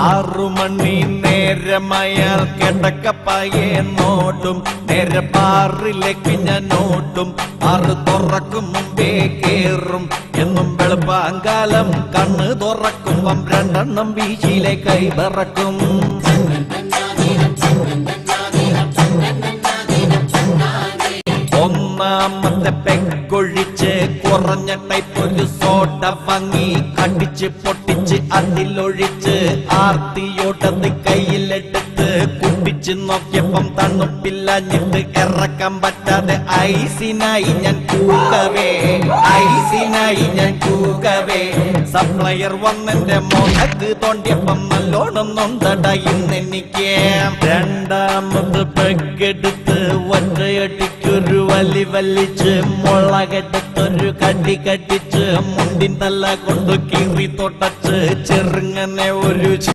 6 മണി നേരമയാൾ കിടക്കപ്പായെ നോട്ടും നേരെ ബാറിലേക്ക് ഞാൻ നോട്ടും 6 തുറക്കും മുമ്പേ കേറും എന്നും വെളുപ്പാങ്കാലം കണ്ണ് തുറക്കുമ്പം 2 വീശിലെ കൈ പറക്കും ഒന്നാമത്തെ പെക്കൊഴിച്ച് കുറഞ്ഞ ടൈപ്പ് ഒരു സോഡ വാങ്ങി കടിച്ച് പൊട്ടിച്ച് അതിലൊഴിച്ച് ആർത്തിയോട്ടത് കയ്യിലെടുത്ത് കുടിച്ച് നോക്കിയപ്പം തണുപ്പില്ലാഞ്ഞിട്ട് ഇറക്കാൻ പറ്റാതെ ഐസിനായി ഞാൻ കൂകവേ സപ്ലയർ വന്നെന്റെ മോഹക്ക് തോണ്ടിയപ്പം നല്ലോണം നൊന്തട ഇന്നെനിക്ക് രണ്ടാമത് പെക്കെടുത്ത് ഒറ്റയടിക്കൊരു വലി വലിച്ച് മുളകെടുത്തൊരു കടി കടിച്ച് മുണ്ടിൻ തല കൊണ്ട് കീറി തൊട്ടച്ച് ചെറുങ്ങനെ ഒരു